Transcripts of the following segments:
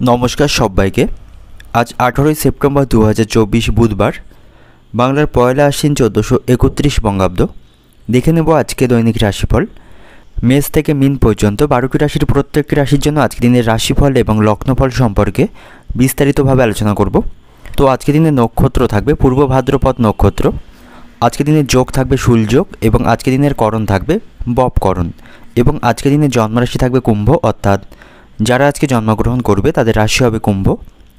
নমস্কার সবাইকে। আজ 18 সেপ্টেম্বর 2024 বুধবার, বাংলার পয়লা আশ্বিন 1431 বঙ্গাব্দ। দেখে নেব আজকে দৈনিক রাশিফল। মেষ থেকে মিন পর্যন্ত 12টি রাশির প্রত্যেকটি রাশির জন্য আজকে দিনের রাশিফল এবং লগ্নফল সম্পর্কে বিস্তারিতভাবে আলোচনা করব। তো আজকে দিনে নক্ষত্র থাকবে পূর্ব ভাদ্রপদ নক্ষত্র। আজকে দিনের যোগ থাকবে শুলযোগ এবং আজকে দিনের করণ থাকবে বপকরণ। এবং আজকে দিনের জন্মরাশি থাকবে কুম্ভ, অর্থাৎ যারা আজকে জন্মগ্রহণ করবে তাদের রাশি হবে কুম্ভ।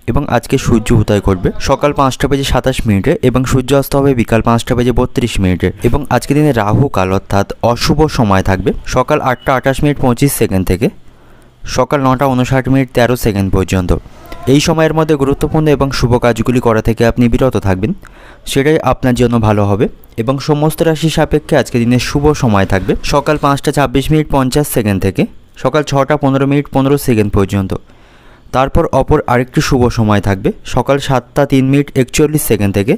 এবং আজকে সূর্য উদয় করবে সকাল 5টা বেজে 27 মিনিটে এবং সূর্য অস্ত হবে বিকাল 5টা বেজে 32 মিনিটে। এবং আজকে দিনে রাহু কাল অর্থাৎ অশুভ সময় থাকবে সকাল 8টা 28 মিনিট 25 সেকেন্ড থেকে সকাল 9টা 59 মিনিট 13 সেকেন্ড পর্যন্ত। এই সময়ের মধ্যে গুরুত্বপূর্ণ এবং শুভ কাজগুলি করা থেকে আপনি বিরত থাকবেন, সেটাই আপনার জন্য ভালো হবে। এবং সমস্ত রাশি সাপেক্ষে আজকে দিনের শুভ সময় থাকবে সকাল 5টা 26 মিনিট 50 সেকেন্ড থেকে সকাল 6টা 15 মিনিট 15 সেকেন্ড পর্যন্ত। তারপর অপর আরেকটি শুভ সময় থাকবে সকাল 7টা 3 মিনিট 41 সেকেন্ড থেকে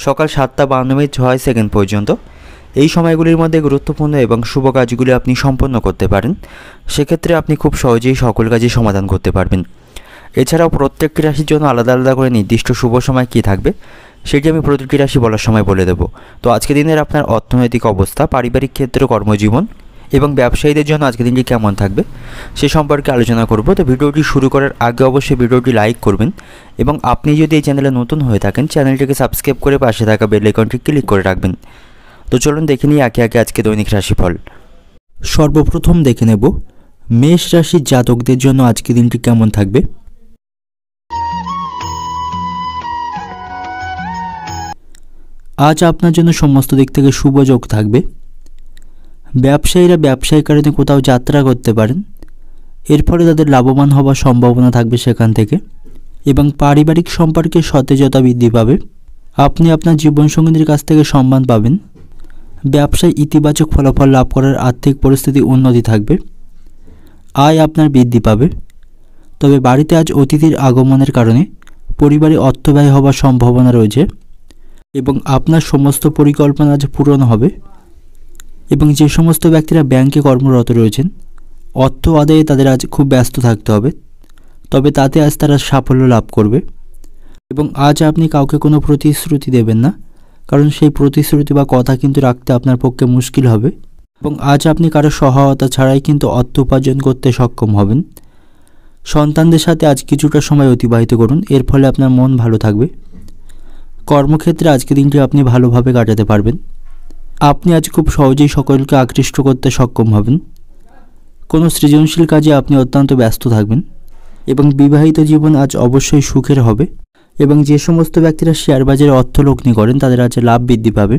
সকাল 7টা 52 মিনিট 6 সেকেন্ড পর্যন্ত। এই সময়গুলির মধ্যে গুরুত্বপূর্ণ এবং শুভ কাজগুলি আপনি সম্পন্ন করতে পারেন, সেক্ষেত্রে আপনি খুব সহজেই সকল কাজই সমাধান করতে পারবেন। এছাড়াও প্রত্যেকটি রাশির জন্য আলাদা আলাদা করে নির্দিষ্ট শুভ সময় কী থাকবে সেটি আমি প্রতিটি রাশি বলার সময় বলে দেব। তো আজকে দিনের আপনার অর্থনৈতিক অবস্থা, পারিবারিক ক্ষেত্র, কর্মজীবন এবং ব্যবসায়ীদের জন্য আজকে দিনটি কেমন থাকবে সে সম্পর্কে আলোচনা করব। তো ভিডিওটি শুরু করার আগে অবশ্যই ভিডিওটি লাইক করবেন এবং আপনি যদি এই চ্যানেলে নতুন হয়ে থাকেন চ্যানেলটিকে সাবস্ক্রাইব করে পাশে থাকা বেল আইকনটি ক্লিক করে রাখবেন। তো চলুন দেখে নিই একে একে আজকে দৈনিক রাশিফল। সর্বপ্রথম দেখে নেব মেষ রাশির জাতকদের জন্য আজকে দিনটি কেমন থাকবে। আজ আপনার জন্য সমস্ত দিক থেকে শুভ যোগ থাকবে। ব্যবসায়ীরা ব্যবসায়িক কারণে কোথাও যাত্রা করতে পারেন, এর ফলে তাদের লাভবান হওয়ার সম্ভাবনা থাকবে সেখান থেকে। এবং পারিবারিক সম্পর্কে সতেজতা বৃদ্ধি পাবে। আপনি আপনার জীবনসঙ্গীদের কাছ থেকে সম্মান পাবেন। ব্যবসায় ইতিবাচক ফলাফল লাভ করার আর্থিক পরিস্থিতি উন্নতি থাকবে। আয় আপনার বৃদ্ধি পাবে। তবে বাড়িতে আজ অতিথির আগমনের কারণে পরিবারে অর্থ ব্যয় হওয়ার সম্ভাবনা রয়েছে এবং আপনার সমস্ত পরিকল্পনা আজ পূরণ হবে। এবং যে সমস্ত ব্যক্তিরা ব্যাংকে কর্মরত রয়েছেন অর্থ আদায়ে তাদের আজ খুব ব্যস্ত থাকতে হবে, তবে তাতে আজ তারা সাফল্য লাভ করবে। এবং আজ আপনি কাউকে কোনো প্রতিশ্রুতি দেবেন না, কারণ সেই প্রতিশ্রুতি বা কথা কিন্তু রাখতে আপনার পক্ষে মুশকিল হবে। এবং আজ আপনি কারো সহায়তা ছাড়াই কিন্তু অর্থ উপার্জন করতে সক্ষম হবেন। সন্তানদের সাথে আজ কিছুটা সময় অতিবাহিত করুন, এর ফলে আপনার মন ভালো থাকবে। কর্মক্ষেত্রে আজকে দিনটি আপনি ভালোভাবে কাটাতে পারবেন। আপনি আজ খুব সহজেই সকলকে আকৃষ্ট করতে সক্ষম হবেন। কোনো সৃজনশীল কাজে আপনি অত্যন্ত ব্যস্ত থাকবেন এবং বিবাহিত জীবন আজ অবশ্যই সুখের হবে। এবং যে সমস্ত ব্যক্তিরা শেয়ার বাজারে অর্থ লগ্নি করেন তাদের আজ লাভ বৃদ্ধি পাবে।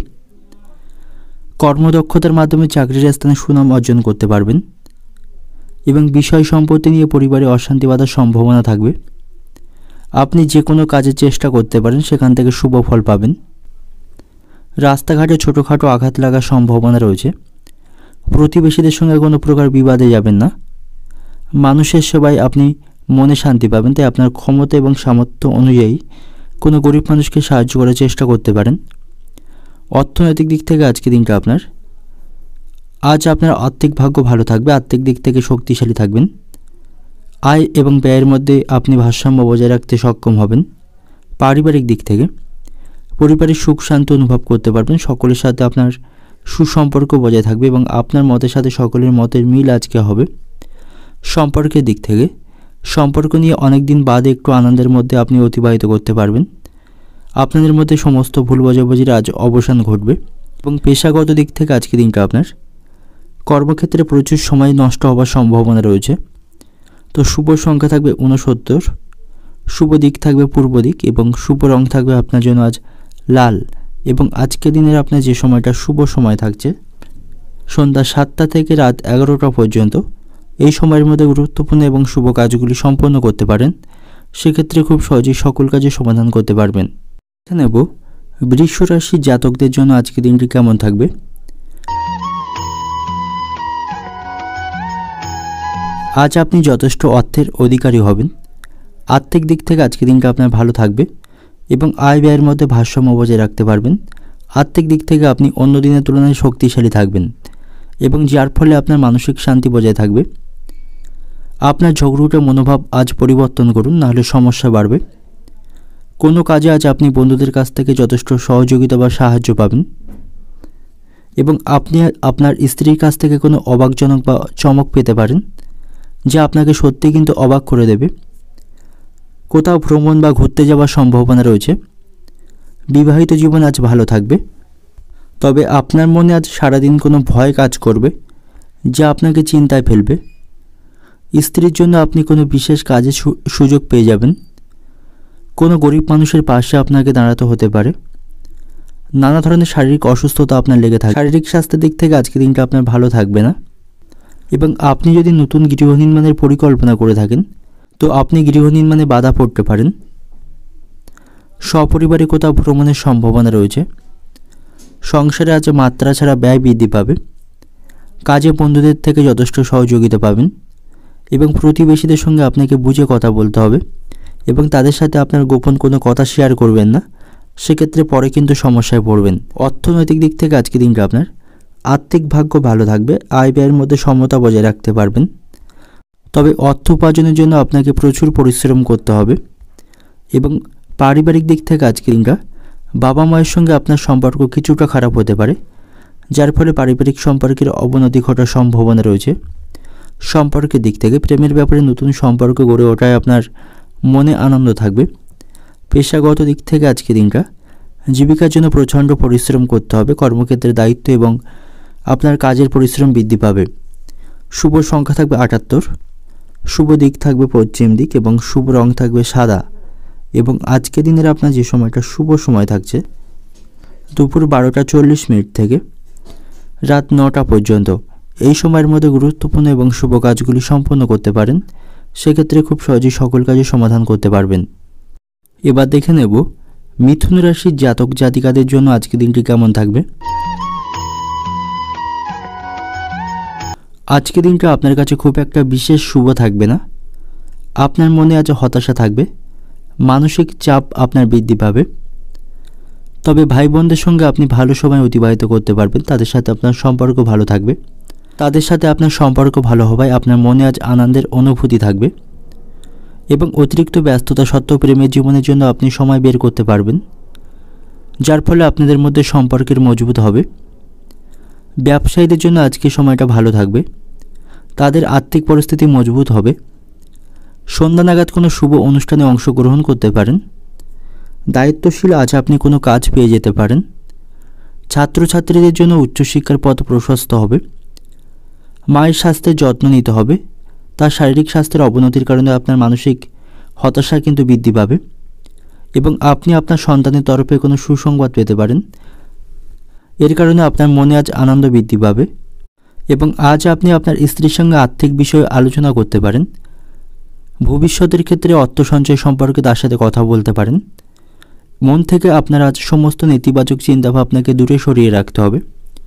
কর্মদক্ষতার মাধ্যমে চাকরির স্থানে সুনাম অর্জন করতে পারবেন এবং বিষয় সম্পত্তি নিয়ে পরিবারে অশান্তি বাঁধার সম্ভাবনা থাকবে। আপনি যে কোনো কাজের চেষ্টা করতে পারেন, সেখান থেকে শুভ ফল পাবেন। রাস্তাঘাটে ছোটোখাটো আঘাত লাগার সম্ভাবনা রয়েছে। প্রতিবেশীদের সঙ্গে কোনো প্রকার বিবাদে যাবেন না। মানুষের সেবায় আপনি মনে শান্তি পাবেন, তাই আপনার ক্ষমতা এবং সামর্থ্য অনুযায়ী কোনো গরিব মানুষকে সাহায্য করার চেষ্টা করতে পারেন। অর্থনৈতিক দিক থেকে আজকে দিনটা আজ আপনার আর্থিক ভাগ্য ভালো থাকবে, আর্থিক দিক থেকে শক্তিশালী থাকবেন। আয় এবং ব্যয়ের মধ্যে আপনি ভারসাম্য বজায় রাখতে সক্ষম হবেন। পারিবারিক দিক থেকে পরিবারের সুখ শান্তি অনুভব করতে পারবেন। সকলের সাথে আপনার সুসম্পর্ক বজায় থাকবে এবং আপনার মতের সাথে সকলের মতের মিল আজকে হবে। সম্পর্কের দিক থেকে সম্পর্ক নিয়ে অনেক দিন বাদে একটু আনন্দের মধ্যে আপনি অতিবাহিত করতে পারবেন। আপনাদের মধ্যে সমস্ত ভুল বোঝাবুঝির আজ অবসান ঘটবে। এবং পেশাগত দিক থেকে আজকে দিনটা আপনার কর্মক্ষেত্রে প্রচুর সময় নষ্ট হওয়ার সম্ভাবনা রয়েছে। তো শুভ সংখ্যা থাকবে 69, শুভ দিক থাকবে পূর্ব দিক এবং শুভ রং থাকবে আপনার জন্য আজ লাল। এবং আজকের দিনের আপনার যে সময়টা শুভ সময় থাকছে সন্ধ্যা 7টা থেকে রাত 11টা পর্যন্ত, এই সময়ের মধ্যে গুরুত্বপূর্ণ এবং শুভ কাজগুলি সম্পন্ন করতে পারেন, সেক্ষেত্রে খুব সহজেই সকল কাজে সমাধান করতে পারবেন। নেব বৃষ রাশির জাতকদের জন্য আজকের দিনটি কেমন থাকবে। আজ আপনি যথেষ্ট অর্থের অধিকারী হবেন। আর্থিক দিক থেকে আজকের দিনটা আপনার ভালো থাকবে এবং আয় ব্যয়ের মধ্যে ভারসাম্য বজায় রাখতে পারবেন। আর্থিক দিক থেকে আপনি অন্য দিনের তুলনায় শক্তিশালী থাকবেন এবং যার ফলে আপনার মানসিক শান্তি বজায় থাকবে। আপনার ঝগড়ুটে মনোভাব আজ পরিবর্তন করুন, নাহলে সমস্যা বাড়বে। কোনো কাজে আজ আপনি বন্ধুদের কাছ থেকে যথেষ্ট সহযোগিতা বা সাহায্য পাবেন এবং আপনি আপনার স্ত্রীর কাছ থেকে কোনো অবাকজনক বা চমক পেতে পারেন, যা আপনাকে সত্যি কিন্তু অবাক করে দেবে। কোথাও ভ্রমণ বা ঘুরতে যাওয়ার সম্ভাবনা রয়েছে। বিবাহিত জীবন আজ ভালো থাকবে, তবে আপনার মনে আজ সারাদিন কোনো ভয় কাজ করবে, যা আপনাকে চিন্তায় ফেলবে। স্ত্রীর জন্য আপনি কোনো বিশেষ কাজে সুযোগ পেয়ে যাবেন। কোনো গরিব মানুষের পাশে আপনাকে দাঁড়াতে হতে পারে। নানা ধরনের শারীরিক অসুস্থতা আপনার লেগে থাকে। শারীরিক স্বাস্থ্যের দিক থেকে আজকে দিনটা আপনার ভালো থাকবে না। এবং আপনি যদি নতুন গৃহ নির্মাণের পরিকল্পনা করে থাকেন, তো আপনি গৃহ নির্মাণে বাধা পড়তে পারেন। সপরিবারে কোথাও ভ্রমণের সম্ভাবনা রয়েছে। সংসারে আজ মাত্রা ছাড়া ব্যয় বৃদ্ধি পাবে। কাজে বন্ধুদের থেকে যথেষ্ট সহযোগিতা পাবেন এবং প্রতিবেশীদের সঙ্গে আপনাকে বুঝে কথা বলতে হবে এবং তাদের সাথে আপনার গোপন কোনো কথা শেয়ার করবেন না, সেক্ষেত্রে পরে কিন্তু সমস্যায় পড়বেন। অর্থনৈতিক দিক থেকে আজকে দিনটা আপনার আর্থিক ভাগ্য ভালো থাকবে। আয় ব্যয়ের মধ্যে সমতা বজায় রাখতে পারবেন, তবে অর্থ উপার্জনের জন্য আপনাকে প্রচুর পরিশ্রম করতে হবে। এবং পারিবারিক দিক থেকে আজকে দিনটা বাবা মায়ের সঙ্গে আপনার সম্পর্ক কিছুটা খারাপ হতে পারে, যার ফলে পারিবারিক সম্পর্কের অবনতি ঘটার সম্ভাবনা রয়েছে। সম্পর্কের দিক থেকে প্রেমের ব্যাপারে নতুন সম্পর্ক গড়ে ওঠায় আপনার মনে আনন্দ থাকবে। পেশাগত দিক থেকে আজকে দিনটা জীবিকার জন্য প্রচণ্ড পরিশ্রম করতে হবে। কর্মক্ষেত্রে দায়িত্ব এবং আপনার কাজের পরিশ্রম বৃদ্ধি পাবে। শুভ সংখ্যা থাকবে 78, শুভ দিক থাকবে পশ্চিম দিক এবং শুভ রং থাকবে সাদা। এবং আজকে দিনের আপনার যে সময়টা শুভ সময় থাকছে দুপুর 12:40 থেকে রাত 9টা পর্যন্ত, এই সময়ের মধ্যে গুরুত্বপূর্ণ এবং শুভ কাজগুলি সম্পন্ন করতে পারেন। সেক্ষেত্রে খুব সহজেই সকল কাজের সমাধান করতে পারবেন। এবার দেখে নেব মিথুন রাশির জাতক জাতিকাদের জন্য আজকে দিনটি কেমন থাকবে। আজকে দিনটা আপনার কাছে খুব একটা বিশেষ শুভ থাকবে না। আপনার মনে আজ হতাশা থাকবে, মানসিক চাপ আপনার বৃদ্ধি পাবে। তবে ভাই বোনদের সঙ্গে আপনি ভালো সময় অতিবাহিত করতে পারবেন। তাদের সাথে আপনার সম্পর্ক ভালো থাকবে। তাদের সাথে আপনার সম্পর্ক ভালো হওয়ায় আপনার মনে আজ আনন্দের অনুভূতি থাকবে এবং অতিরিক্ত ব্যস্ততা সত্ত্বেও প্রেমের জীবনের জন্য আপনি সময় বের করতে পারবেন, যার ফলে আপনাদের মধ্যে সম্পর্কের মজবুত হবে। ব্যবসায়ীদের জন্য আজকে সময়টা ভালো থাকবে। তাদের আর্থিক পরিস্থিতি মজবুত হবে। সন্ধ্যা নাগাদ কোনো শুভ অনুষ্ঠানে অংশগ্রহণ করতে পারেন। দায়িত্বশীল আজ আপনি কোনো কাজ পেয়ে যেতে পারেন। ছাত্রছাত্রীদের জন্য উচ্চশিক্ষার পথ প্রশস্ত হবে। মায়ের স্বাস্থ্যের যত্ন নিতে হবে। তার শারীরিক স্বাস্থ্যের অবনতির কারণে আপনার মানসিক হতাশা কিন্তু বৃদ্ধি পাবে এবং আপনি আপনার সন্তানের তরফে কোনো সুসংবাদ পেতে পারেন। এর কারণে আপনার মনে আজ আনন্দ বৃদ্ধি পাবে এবং আজ আপনি আপনার স্ত্রীর সঙ্গে আর্থিক বিষয়ে আলোচনা করতে পারেন। ভবিষ্যতের ক্ষেত্রে অর্থ সঞ্চয় সম্পর্কে তার সাথে কথা বলতে পারেন। মন থেকে আপনার আজ সমস্ত নেতিবাচক চিন্তাভাবনাকে দূরে সরিয়ে রাখতে হবে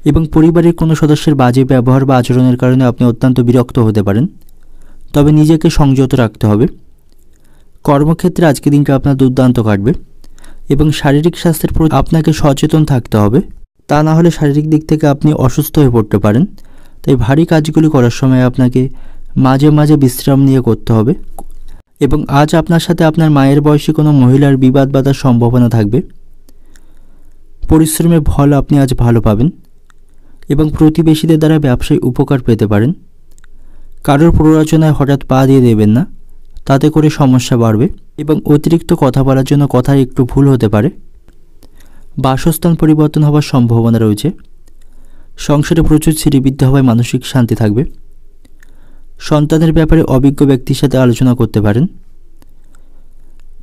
এবং পরিবারের কোনো সদস্যের বাজে ব্যবহার বা আচরণের কারণে আপনি অত্যন্ত বিরক্ত হতে পারেন, তবে নিজেকে সংযত রাখতে হবে। কর্মক্ষেত্রে আজকে দিনটা আপনার দুর্দান্ত কাটবে এবং শারীরিক স্বাস্থ্যের প্রতি আপনাকে সচেতন থাকতে হবে, তা না হলে শারীরিক দিক থেকে আপনি অসুস্থ হয়ে পড়তে পারেন। তাই ভারী কাজগুলি করার সময় আপনাকে মাঝে মাঝে বিশ্রাম নিয়ে করতে হবে। এবং আজ আপনার সাথে আপনার মায়ের বয়সী কোনো মহিলার বিবাদ বাঁধার সম্ভাবনা থাকবে। পরিশ্রমের ফল আপনি আজ ভালো পাবেন এবং প্রতিবেশীদের দ্বারা ব্যবসায় উপকার পেতে পারেন। কারোর প্ররোচনায় হঠাৎ পা দিয়ে দেবেন না, তাতে করে সমস্যা বাড়বে এবং অতিরিক্ত কথা বলার জন্য কথায় একটু ভুল হতে পারে। বাসস্থান পরিবর্তন হওয়ার সম্ভাবনা রয়েছে। সংসারে প্রচুর শ্রীবৃদ্ধি হওয়ায় মানসিক শান্তি থাকবে। সন্তানের ব্যাপারে অভিজ্ঞ ব্যক্তির সাথে আলোচনা করতে পারেন।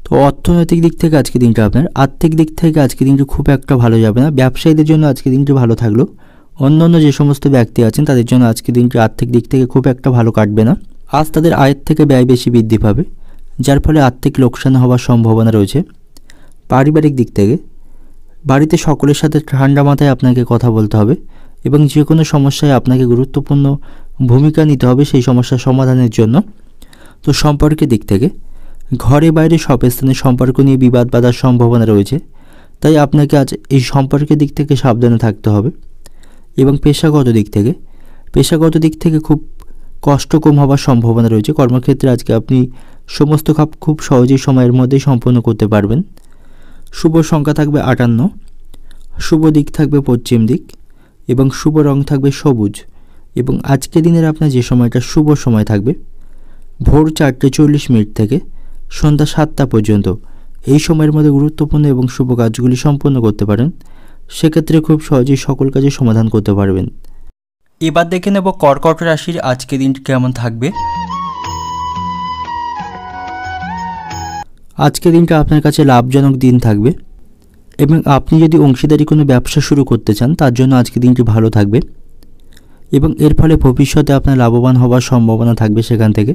তো অর্থনৈতিক দিক থেকে আজকে দিনটা আপনার আর্থিক দিক থেকে আজকে দিনটি খুব একটা ভালো যাবে না। ব্যবসায়ীদের জন্য আজকে দিনটি ভালো থাকলেও অন্যান্য যে সমস্ত ব্যক্তি আছেন তাদের জন্য আজকে দিনটি আর্থিক দিক থেকে খুব একটা ভালো কাটবে না। আজ তাদের আয়ের থেকে ব্যয় বেশি বৃদ্ধি পাবে, যার ফলে আর্থিক লোকসান হওয়ার সম্ভাবনা রয়েছে। পারিবারিক দিক থেকে বাড়িতে সকলের সাথে ঠান্ডা মাথায় আপনাকে কথা বলতে হবে এবং যে কোনো সমস্যায় আপনাকে গুরুত্বপূর্ণ ভূমিকা নিতে হবে সেই সমস্যার সমাধানের জন্য। তো সম্পর্কের দিক থেকে ঘরে বাইরে সব স্থানে সম্পর্ক নিয়ে বিবাদ বাঁধার সম্ভাবনা রয়েছে, তাই আপনাকে আজ এই সম্পর্কের দিক থেকে সাবধানে থাকতে হবে। এবং পেশাগত দিক থেকে খুব কষ্ট কম হওয়ার সম্ভাবনা রয়েছে। কর্মক্ষেত্রে আজকে আপনি সমস্ত কাজ খুব সহজেই সময়ের মধ্যেই সম্পন্ন করতে পারবেন। শুভ সংখ্যা থাকবে 58, শুভ দিক থাকবে পশ্চিম দিক এবং শুভ রং থাকবে সবুজ। এবং আজকের দিনের আপনার যে সময়টা শুভ সময় থাকবে ভোর 4:40 থেকে সন্ধ্যা 7টা পর্যন্ত। এই সময়ের মধ্যে গুরুত্বপূর্ণ এবং শুভ কাজগুলি সম্পন্ন করতে পারেন। সেক্ষেত্রে খুব সহজেই সকল কাজের সমাধান করতে পারবেন। এবার দেখে নেব কর্কট রাশির আজকের দিনটি কেমন থাকবে। আজকের দিনটা আপনার কাছে লাভজনক দিন থাকবে এবং আপনি যদি অংশীদারি কোনো ব্যবসা শুরু করতে চান তার জন্য আজকের দিনটি ভালো থাকবে এবং এর ফলে ভবিষ্যতে আপনার লাভবান হওয়ার সম্ভাবনা থাকবে সেখান থেকে।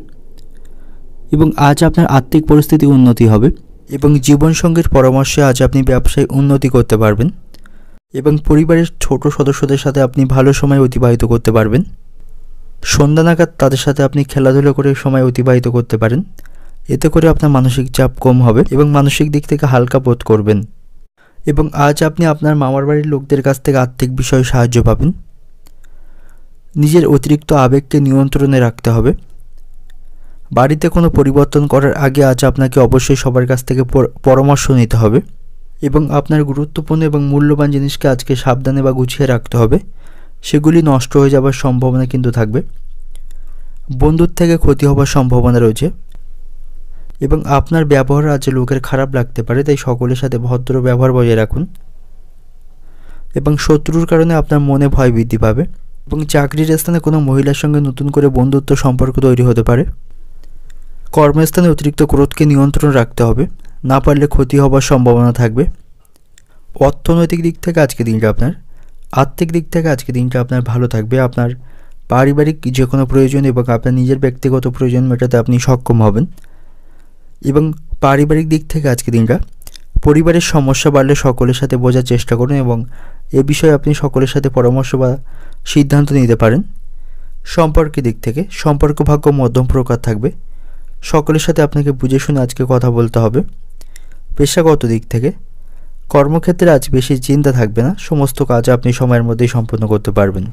এবং আজ আপনার আর্থিক পরিস্থিতি উন্নতি হবে এবং জীবনসঙ্গীর পরামর্শে আজ আপনি ব্যবসায় উন্নতি করতে পারবেন এবং পরিবারের ছোট সদস্যদের সাথে আপনি ভালো সময় অতিবাহিত করতে পারবেন। সন্ধ্যা নাগাদ তাদের সাথে আপনি খেলাধুলা করে সময় অতিবাহিত করতে পারেন। এতে করে আপনার মানসিক চাপ কম হবে এবং মানসিক দিক থেকে হালকা বোধ করবেন। এবং আজ আপনি আপনার মামার বাড়ির লোকদের কাছ থেকে আর্থিক বিষয়ে সাহায্য পাবেন। নিজের অতিরিক্ত আবেগকে নিয়ন্ত্রণে রাখতে হবে। বাড়িতে কোনো পরিবর্তন করার আগে আজ আপনাকে অবশ্যই সবার কাছ থেকে পরামর্শ নিতে হবে এবং আপনার গুরুত্বপূর্ণ এবং মূল্যবান জিনিসকে আজকে সাবধানে বা গুছিয়ে রাখতে হবে। সেগুলি নষ্ট হয়ে যাওয়ার সম্ভাবনা কিন্তু থাকবে। বন্ধুর থেকে ক্ষতি হওয়ার সম্ভাবনা রয়েছে এবং আপনার ব্যবহার আজ লোকের খারাপ লাগতে পারে, তাই সকলের সাথে ভদ্র ব্যবহার বজায় রাখুন। এবং শত্রুর কারণে আপনার মনে ভয় বৃদ্ধি পাবে এবং চাকরির স্থানে কোনো মহিলার সঙ্গে নতুন করে বন্ধুত্ব সম্পর্ক তৈরি হতে পারে। কর্মস্থানে অতিরিক্ত ক্রোধকে নিয়ন্ত্রণ রাখতে হবে, না পারলে ক্ষতি হওয়ার সম্ভাবনা থাকবে। অর্থনৈতিক দিক থেকে আজকে দিনটা আপনার, আর্থিক দিক থেকে আজকে দিনটা আপনার ভালো থাকবে। আপনার পারিবারিক যে কোনো প্রয়োজন এবং আপনার নিজের ব্যক্তিগত প্রয়োজন মেটাতে আপনি সক্ষম হবেন। এবং পারিবারিক দিক থেকে আজকে দিনটা পরিবারের সমস্যা বাড়লে সকলের সাথে বোঝার চেষ্টা করুন এবং এ বিষয়ে আপনি সকলের সাথে পরামর্শ বা সিদ্ধান্ত নিতে পারেন। সম্পর্কের দিক থেকে সম্পর্ক ভাগ্য মধ্যম প্রকার থাকবে। সকলের সাথে আপনাকে বুঝে শুনে আজকে কথা বলতে হবে। পেশাগত দিক থেকে কর্মক্ষেত্রে আজ বেশি চিন্তা থাকবে না, সমস্ত কাজ আপনি সময়ের মধ্যেই সম্পন্ন করতে পারবেন।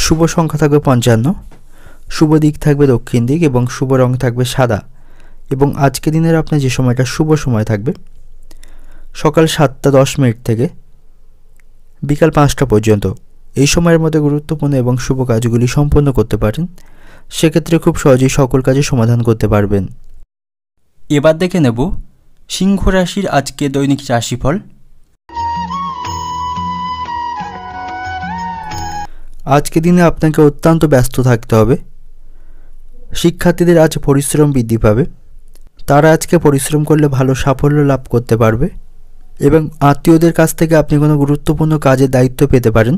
শুভ সংখ্যা থাকবে 55, শুভ দিক থাকবে দক্ষিণ দিক এবং শুভ রং থাকবে সাদা। এবং আজকে দিনের আপনার যে সময়টা শুভ সময় থাকবে সকাল 7:10 থেকে বিকাল 5টা পর্যন্ত। এই সময়ের মধ্যে গুরুত্বপূর্ণ এবং শুভ কাজগুলি সম্পন্ন করতে পারেন। সেক্ষেত্রে খুব সহজেই সকল কাজের সমাধান করতে পারবেন। এবার দেখে নেব সিংহ রাশির আজকে দৈনিক রাশিফল। আজকে দিনে আপনাকে অত্যন্ত ব্যস্ত থাকতে হবে। শিক্ষার্থীদের আজ পরিশ্রম বৃদ্ধি পাবে। তারা আজকে পরিশ্রম করলে ভালো সাফল্য লাভ করতে পারবে এবং আত্মীয়দের কাছ থেকে আপনি কোনো গুরুত্বপূর্ণ কাজের দায়িত্ব পেতে পারেন।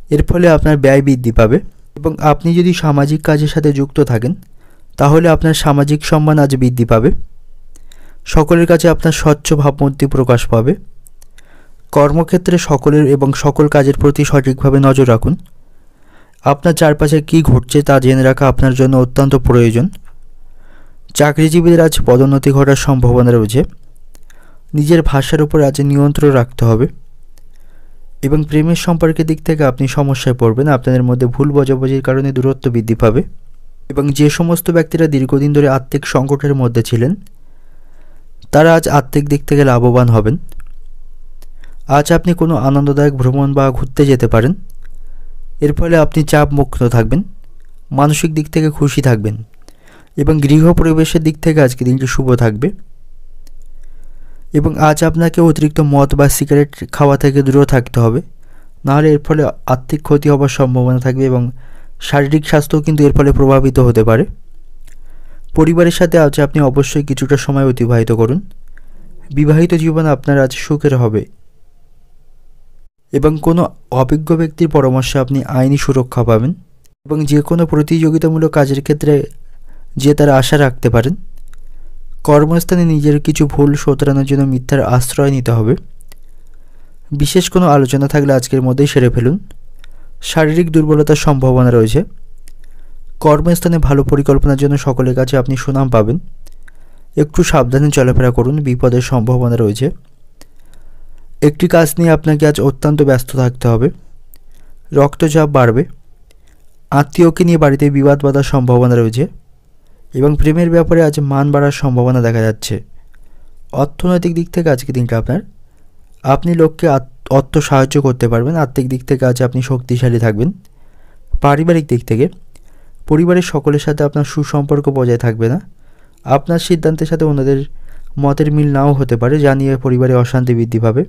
এর ফলে আপনার ব্যয় বৃদ্ধি পাবে এবং আপনি যদি সামাজিক কাজের সাথে যুক্ত থাকেন তাহলে আপনার সামাজিক সম্মান আজ বৃদ্ধি পাবে। সকলের কাছে আপনার স্বচ্ছ ভাবমূর্তি প্রকাশ পাবে। কর্মক্ষেত্রে সকলের এবং সকল কাজের প্রতি সঠিকভাবে নজর রাখুন। আপনার চারপাশে কী ঘটছে তা জেনে রাখা আপনার জন্য অত্যন্ত প্রয়োজন। চাকরিজীবীদের আজ পদোন্নতি ঘটার সম্ভাবনা রয়েছে। নিজের ভাষার উপর আজ নিয়ন্ত্রণ রাখতে হবে এবং প্রেমের সম্পর্কের দিক থেকে আপনি সমস্যায় পড়বেন। আপনাদের মধ্যে ভুল বোঝাবুঝির কারণে দূরত্ব বৃদ্ধি পাবে এবং যে সমস্ত ব্যক্তিরা দীর্ঘদিন ধরে আর্থিক সংকটের মধ্যে ছিলেন তারা আজ আর্থিক দিক থেকে লাভবান হবেন। আজ আপনি কোনো আনন্দদায়ক ভ্রমণ বা ঘুরতে যেতে পারেন। এর ফলে আপনি চাপ মুক্ত থাকবেন, মানসিক দিক থেকে খুশি থাকবেন এবং গৃহ পরিবেশের দিক থেকে আজকে দিনটি শুভ থাকবে। এবং আজ আপনাকে অতিরিক্ত মদ বা সিগারেট খাওয়া থেকে দূরে থাকতে হবে, নাহলে এর ফলে আর্থিক ক্ষতি হওয়ার সম্ভাবনা থাকবে এবং শারীরিক স্বাস্থ্যও কিন্তু এর ফলে প্রভাবিত হতে পারে। পরিবারের সাথে আজ আপনি অবশ্যই কিছুটা সময় অতিবাহিত করুন। বিবাহিত জীবন আপনার আজ সুখের হবে এবং কোনো অভিজ্ঞ ব্যক্তির পরামর্শে আপনি আইনি সুরক্ষা পাবেন এবং যে কোনো প্রতিযোগিতামূলক কাজের ক্ষেত্রে জেতার আশা রাখতে পারেন। কর্মস্থানে নিজের কিছু ভুল শোধরানোর জন্য মিথ্যার আশ্রয় নিতে হবে। বিশেষ কোনো আলোচনা থাকলে আজকের মধ্যেই সেরে ফেলুন। শারীরিক দুর্বলতার সম্ভাবনা রয়েছে। কর্মস্থানে ভালো পরিকল্পনার জন্য সকলের কাছে আপনি সুনাম পাবেন। একটু সাবধানে চলাফেরা করুন, বিপদের সম্ভাবনা রয়েছে। একটি কাজ নিয়ে আপনাকে আজ অত্যন্ত ব্যস্ত থাকতে হবে। রক্তচাপ বাড়বে। আত্মীয়কে নিয়ে বাড়িতে বিবাদ বাঁধার সম্ভাবনা রয়েছে এবং প্রেমের ব্যাপারে আজ মান বাড়ার সম্ভাবনা দেখা যাচ্ছে। অর্থনৈতিক দিক থেকে আজকে দিনটা আপনি লোককে অর্থ সাহায্য করতে পারবেন। আর্থিক দিক থেকে আজ আপনি শক্তিশালী থাকবেন। পারিবারিক দিক থেকে পরিবারের সকলের সাথে আপনার সুসম্পর্ক বজায় থাকবে না। আপনার সিদ্ধান্তের সাথে অন্যদের মতের মিল নাও হতে পারে, যা নিয়ে পরিবারে অশান্তি বৃদ্ধি পাবে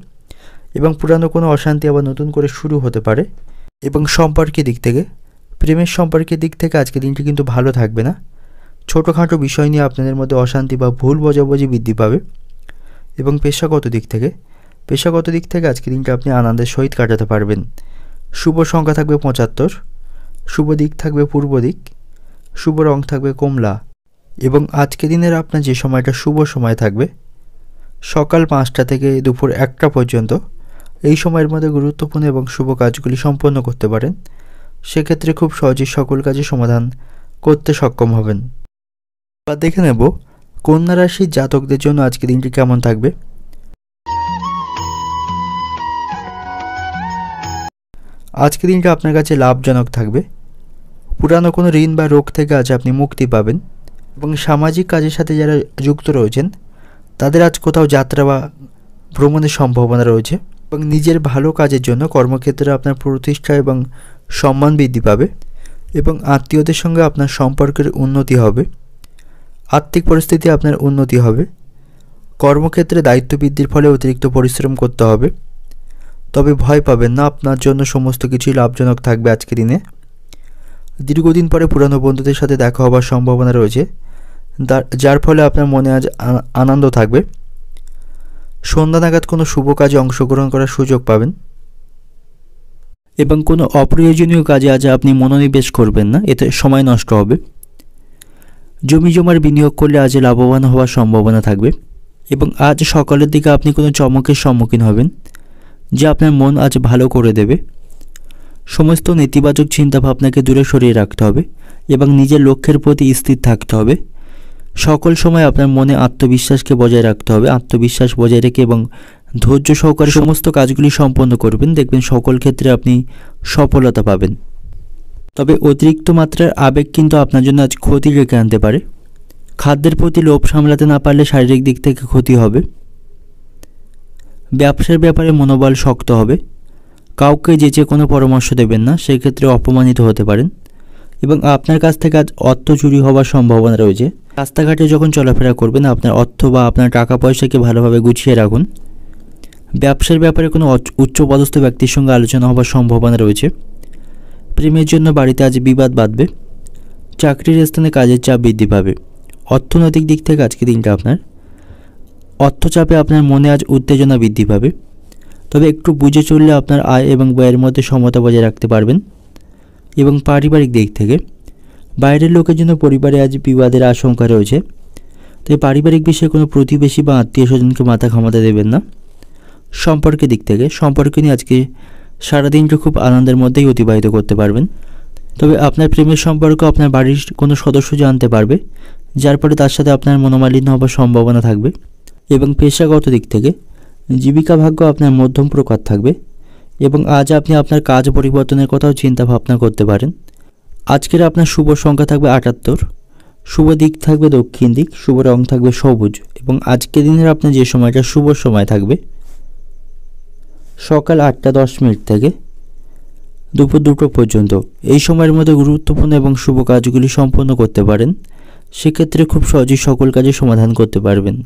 এবং পুরানো কোনো অশান্তি আবার নতুন করে শুরু হতে পারে। এবং সম্পর্কের দিক থেকে প্রেমের সম্পর্কের দিক থেকে আজকে দিনটি কিন্তু ভালো থাকবে না। ছোটোখাটো বিষয় নিয়ে আপনাদের মধ্যে অশান্তি বা ভুল বোঝাবুঝি বৃদ্ধি পাবে। এবং পেশাগত দিক থেকে আজকে দিনটা আপনি আনন্দের সহিত কাটাতে পারবেন। শুভ সংখ্যা থাকবে 75, শুভ দিক থাকবে পূর্ব দিক, শুভ রং থাকবে কমলা। এবং আজকে দিনের আপনার যে সময়টা শুভ সময় থাকবে সকাল 5টা থেকে দুপুর 1টা পর্যন্ত, এই সময়ের মধ্যে গুরুত্বপূর্ণ এবং শুভ কাজগুলি সম্পন্ন করতে পারেন। সেক্ষেত্রে খুব সহজেই সকল কাজের সমাধান করতে সক্ষম হবেন। এবার দেখে নেব কন্যা রাশির জাতকদের জন্য আজকে দিনটি কেমন থাকবে। আজকে দিনটা আপনার কাছে লাভজনক থাকবে। পুরানো কোনো ঋণ বা রোগ থেকে আজ আপনি মুক্তি পাবেন এবং সামাজিক কাজের সাথে যারা যুক্ত রয়েছেন তাদের আজ কোথাও যাত্রা বা ভ্রমণের সম্ভাবনা রয়েছে। এবং নিজের ভালো কাজের জন্য কর্মক্ষেত্রে আপনার প্রতিষ্ঠা এবং সম্মান বৃদ্ধি পাবে এবং আত্মীয়দের সঙ্গে আপনার সম্পর্কের উন্নতি হবে। আর্থিক পরিস্থিতি আপনার উন্নতি হবে। কর্মক্ষেত্রে দায়িত্ব বৃদ্ধির ফলে অতিরিক্ত পরিশ্রম করতে হবে, তবে ভয় পাবেন না, আপনার জন্য সমস্ত কিছুই লাভজনক থাকবে আজকে দিনে। দীর্ঘদিন পরে পুরানো বন্ধুদের সাথে দেখা হবার সম্ভাবনা রয়েছে, যার ফলে আপনার মনে আজ আনন্দ থাকবে। সন্ধ্যা নাগাদ কোনো শুভ কাজে অংশগ্রহণ করার সুযোগ পাবেন এবং কোনো অপ্রয়োজনীয় কাজে আজ আপনি মনোনিবেশ করবেন না, এতে সময় নষ্ট হবে। জমি জমার বিনিয়োগ করলে আজ লাভবান হওয়ার সম্ভাবনা থাকবে এবং আজ সকালের দিকে আপনি কোনো চমকের সম্মুখীন হবেন যা আপনার মন আজ ভালো করে দেবে। সমস্ত নেতিবাচক চিন্তাভাবনাকে দূরে সরিয়ে রাখতে হবে এবং নিজের লক্ষ্যের প্রতি স্থির থাকতে হবে। সকল সময় আপনার মনে আত্মবিশ্বাসকে বজায় রাখতে হবে। আত্মবিশ্বাস বজায় রেখে এবং ধৈর্য সহকারে সমস্ত কাজগুলি সম্পন্ন করবেন, দেখবেন সকল ক্ষেত্রে আপনি সফলতা পাবেন। তবে অতিরিক্ত মাত্রার আবেগ কিন্তু আপনার জন্য আজ ক্ষতি ডেকে আনতে পারে। খাদ্যের প্রতি লোভ সামলাতে না পারলে শারীরিক দিক থেকে ক্ষতি হবে। ব্যবসার ব্যাপারে মনোবল শক্ত হবে। কাউকে যেচে কোনো পরামর্শ দেবেন না, সেক্ষেত্রে অপমানিত হতে পারেন এবং আপনার কাছ থেকে আজ অর্থ চুরি হওয়ার সম্ভাবনা রয়েছে। রাস্তাঘাটে যখন চলাফেরা করবেন আপনার অর্থ বা আপনার টাকা পয়সাকে ভালোভাবে গুছিয়ে রাখুন। ব্যবসার ব্যাপারে কোনো উচ্চপদস্থ ব্যক্তির সঙ্গে আলোচনা হওয়ার সম্ভাবনা রয়েছে। প্রেমের জন্য বাড়িতে আজ বিবাদ বাঁধবে। চাকরির স্থানে কাজের চাপ বৃদ্ধি পাবে। অর্থনৈতিক দিক থেকে আজকে দিনটা আপনার অর্থচাপে আপনার মনে আজ উত্তেজনা বৃদ্ধি পাবে, তবে একটু বুঝে চললে আপনার আয় এবং ব্যয়ের মধ্যে সমতা বজায় রাখতে পারবেন। এবং পারিবারিক দিক থেকে বাইরের লোকের জন্য পরিবারে আজ বিবাদের আশঙ্কা রয়েছে, তাই পারিবারিক বিষয়ে কোনো প্রতিবেশী বা আত্মীয় স্বজনকে মাথা ঘামাতে দেবেন না। সম্পর্কের দিক থেকে সম্পর্ক নিয়ে আজকে সারাদিনটা খুব আনন্দের মধ্যেই অতিবাহিত করতে পারবেন, তবে আপনার প্রেমের সম্পর্ক আপনার বাড়ির কোনো সদস্য জানতে পারবে, যার ফলে তার সাথে আপনার মনোমালিন্য হবার সম্ভাবনা থাকবে। এবং পেশাগত দিক থেকে জীবিকা ভাগ্য আপনার মধ্যম প্রকার থাকবে এবং আজ আপনি আপনার কাজ পরিবর্তনের কথাও চিন্তা ভাবনা করতে পারেন। আজকের আপনার শুভ সংখ্যা থাকবে 78, শুভ দিক থাকবে দক্ষিণ দিক, শুভ রং থাকবে সবুজ। এবং আজকের দিনের আপনার যে সময়টা শুভ সময় থাকবে সকাল 8টা 10 মিনিট থেকে দুপুর 2টো পর্যন্ত, এই সময়ের মধ্যে গুরুত্বপূর্ণ এবং শুভ কাজগুলি সম্পন্ন করতে পারেন। সেক্ষেত্রে খুব সহজেই সকল কাজের সমাধান করতে পারবেন।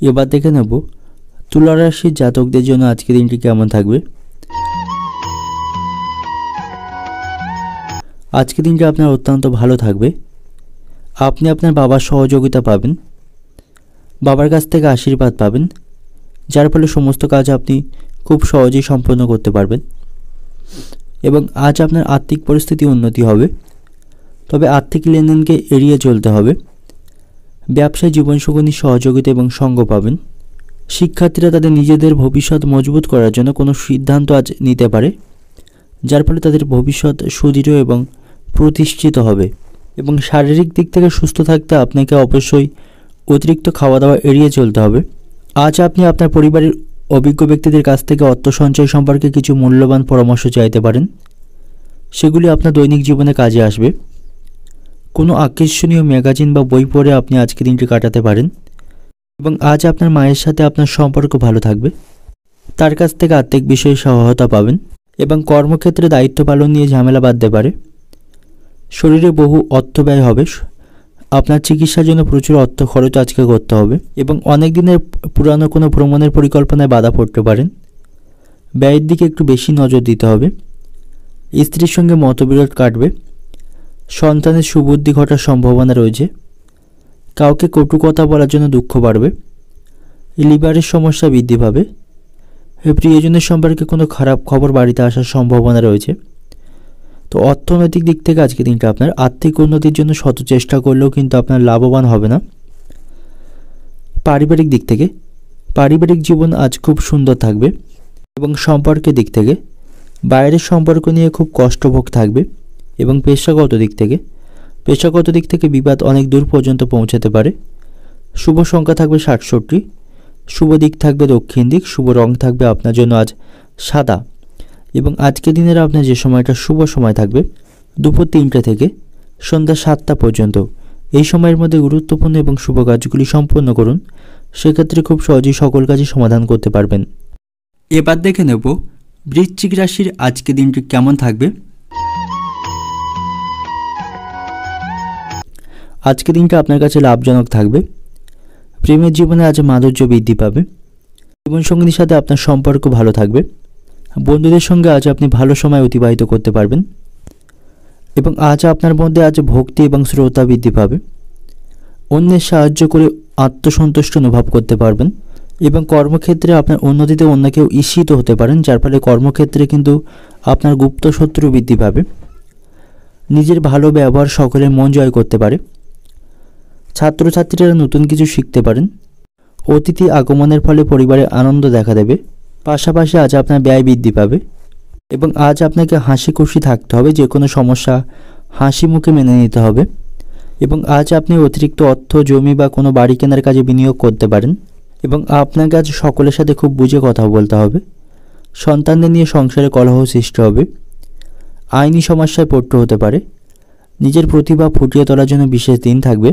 এবার দেখে নেব তুলা রাশির জাতকদের জন্য আজকের দিনটি কেমন থাকবে। আজকের দিনটি আপনার অত্যন্ত ভালো থাকবে। আপনি আপনার বাবার সহযোগিতা পাবেন, বাবার কাছ থেকে আশীর্বাদ পাবেন, যার ফলে সমস্ত কাজ আপনি খুব সহজেই সম্পন্ন করতে পারবেন। এবং আজ আপনার আর্থিক পরিস্থিতি উন্নতি হবে, তবে আর্থিক লেনদেনকে এড়িয়ে চলতে হবে। ব্যবসায় জীবনসঙ্গীর সহযোগিতা এবং সঙ্গ পাবেন। শিক্ষার্থীরা তাদের নিজেদের ভবিষ্যৎ মজবুত করার জন্য কোনো সিদ্ধান্ত আজ নিতে পারে, যার ফলে তাদের ভবিষ্যৎ সুদৃঢ় এবং প্রতিষ্ঠিত হবে। এবং শারীরিক দিক থেকে সুস্থ থাকতে আপনাকে অবশ্যই অতিরিক্ত খাওয়া দাওয়া এড়িয়ে চলতে হবে। আজ আপনি আপনার পরিবারের অভিজ্ঞ ব্যক্তিদের কাছ থেকে অর্থ সঞ্চয় সম্পর্কে কিছু মূল্যবান পরামর্শ চাইতে পারেন। সেগুলি আপনার দৈনিক জীবনে কাজে আসবে। কোনো আকর্ষণীয় ম্যাগাজিন বা বই পড়ে আপনি আজকের দিনটি কাটাতে পারেন। এবং আজ আপনার মায়ের সাথে আপনার সম্পর্ক ভালো থাকবে। তার কাছ থেকে আর্থিক বিষয়ে সহায়তা পাবেন এবং কর্মক্ষেত্রে দায়িত্ব পালন নিয়ে ঝামেলা বাঁধতে পারে। শরীরে বহু অর্থ ব্যয় হবে। আপনার চিকিৎসার জন্য প্রচুর অর্থ খরচ আজকে করতে হবে এবং অনেক দিনের পুরানো কোনো ভ্রমণের পরিকল্পনায় বাধা পড়তে পারেন। ব্যয়ের দিকে একটু বেশি নজর দিতে হবে। স্ত্রীর সঙ্গে মতবিরোধ কাটবে। সন্তানের সুবুদ্ধি ঘটার সম্ভাবনা রয়েছে। কাউকে কটু কথা বলার জন্য দুঃখ বাড়বে। লিভারের সমস্যা বৃদ্ধি পাবে। প্রিয়জনের সম্পর্কে কোনো খারাপ খবর বাড়িতে আসার সম্ভাবনা রয়েছে। তো অর্থনৈতিক দিক থেকে আজকে দিনটা আপনার আর্থিক উন্নতির জন্য শত চেষ্টা করলেও কিন্তু আপনার লাভবান হবে না। পারিবারিক দিক থেকে পারিবারিক জীবন আজ খুব সুন্দর থাকবে এবং সম্পর্কের দিক থেকে বাইরের সম্পর্ক নিয়ে খুব কষ্টভোগ থাকবে এবং পেশাগত দিক থেকে বিবাদ অনেক দূর পর্যন্ত পৌঁছাতে পারে। শুভ সংখ্যা থাকবে 67, শুভ দিক থাকবে দক্ষিণ দিক, শুভ রং থাকবে আপনার জন্য আজ সাদা। এবং আজকের দিনের আপনার যে সময়টা শুভ সময় থাকবে দুপুর 3টে থেকে সন্ধ্যা 7টা পর্যন্ত। এই সময়ের মধ্যে গুরুত্বপূর্ণ এবং শুভ কাজগুলি সম্পন্ন করুন, সেক্ষেত্রে খুব সহজেই সকল কাজই সমাধান করতে পারবেন। এবার দেখে নেব বৃশ্চিক রাশির আজকের দিনটি কেমন থাকবে। আজকের দিনটা আপনার কাছে লাভজনক থাকবে। প্রেমের জীবনে আজ মাধুর্য বৃদ্ধি পাবে। জীবনসঙ্গীর সাথে আপনার সম্পর্ক ভালো থাকবে। বন্ধুদের সঙ্গে আজ আপনি ভালো সময় অতিবাহিত করতে পারবেন এবং আজ আপনার মধ্যে আজ ভক্তি এবং শ্রদ্ধা বৃদ্ধি পাবে। অন্যের সাহায্য করে আত্মসন্তুষ্ট অনুভব করতে পারবেন এবং কর্মক্ষেত্রে আপনার উন্নতিতে অন্য কেউ ঈর্ষিত হতে পারেন, যার ফলে কর্মক্ষেত্রে কিন্তু আপনার গুপ্ত শত্রু বৃদ্ধি পাবে। নিজের ভালো ব্যবহার সকলের মন জয় করতে পারে। ছাত্রছাত্রীরা নতুন কিছু শিখতে পারেন। অতিথি আগমনের ফলে পরিবারে আনন্দ দেখা দেবে। পাশাপাশি আজ আপনার ব্যয় বৃদ্ধি পাবে এবং আজ আপনাকে হাসি খুশি থাকতে হবে। যে কোনো সমস্যা হাসি মুখে মেনে নিতে হবে এবং আজ আপনি অতিরিক্ত অর্থ জমি বা কোনো বাড়ি কেনার কাজে বিনিয়োগ করতে পারেন এবং আপনাকে আজ সকলের সাথে খুব বুঝে কথা বলতে হবে। সন্তানদের নিয়ে সংসারে কলহ সৃষ্টি হবে। আইনি সমস্যায় পড়তে হতে পারে। নিজের প্রতিভা ফুটিয়ে তোলার জন্য বিশেষ দিন থাকবে।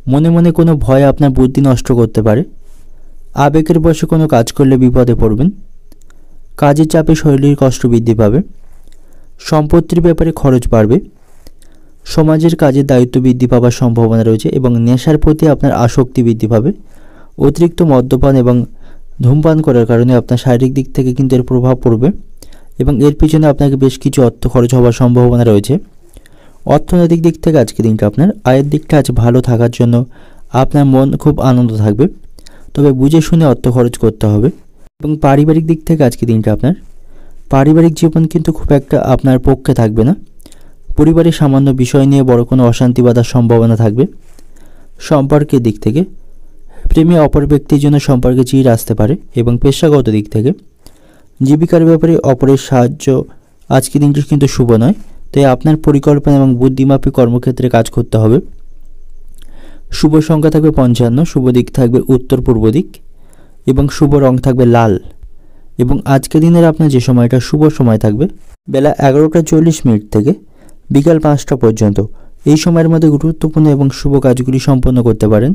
মনে মনে কোনো ভয় আপনার বুদ্ধি নষ্ট করতে পারে। আবেগের বশে কোনো কাজ করলে বিপদে পড়বেন। কাজের চাপে শরীরের কষ্ট বৃদ্ধি পাবে। সম্পত্তির ব্যাপারে খরচ বাড়বে। সমাজের কাজের দায়িত্ব বৃদ্ধি পাওয়ার সম্ভাবনা রয়েছে এবং নেশার প্রতি আপনার আসক্তি বৃদ্ধি পাবে। অতিরিক্ত মদ্যপান এবং ধূমপান করার কারণে আপনার শারীরিক দিক থেকে কিন্তু এর প্রভাব পড়বে এবং এর পিছনে আপনাকে বেশ কিছু অর্থ খরচ হওয়ার সম্ভাবনা রয়েছে। অর্থনৈতিক দিক থেকে আজকে দিনটা আপনার আয়ের দিকটা আজ ভালো থাকার জন্য আপনার মন খুব আনন্দ থাকবে, তবে বুঝে শুনে অর্থ খরচ করতে হবে। এবং পারিবারিক দিক থেকে আজকে দিনটা আপনার পারিবারিক জীবন কিন্তু খুব একটা আপনার পক্ষে থাকবে না। পরিবারের সামান্য বিষয় নিয়ে বড় কোনো অশান্তি বাঁধার সম্ভাবনা থাকবে। সম্পর্কের দিক থেকে প্রেমে অপর ব্যক্তির জন্য সম্পর্কে চিড় আসতে পারে এবং পেশাগত দিক থেকে জীবিকার ব্যাপারে অপরের সাহায্য আজকের দিনটি কিন্তু শুভ নয়, তাই আপনার পরিকল্পনা এবং বুদ্ধিমাপী কর্মক্ষেত্রে কাজ করতে হবে। শুভ সংখ্যা থাকবে 55, শুভ দিক থাকবে উত্তর পূর্ব দিক এবং শুভ রং থাকবে লাল। এবং আজকের দিনের আপনার যে সময়টা শুভ সময় থাকবে বেলা 11টা 40 থেকে বিকাল 5টা পর্যন্ত। এই সময়ের মধ্যে গুরুত্বপূর্ণ এবং শুভ কাজগুলি সম্পন্ন করতে পারেন,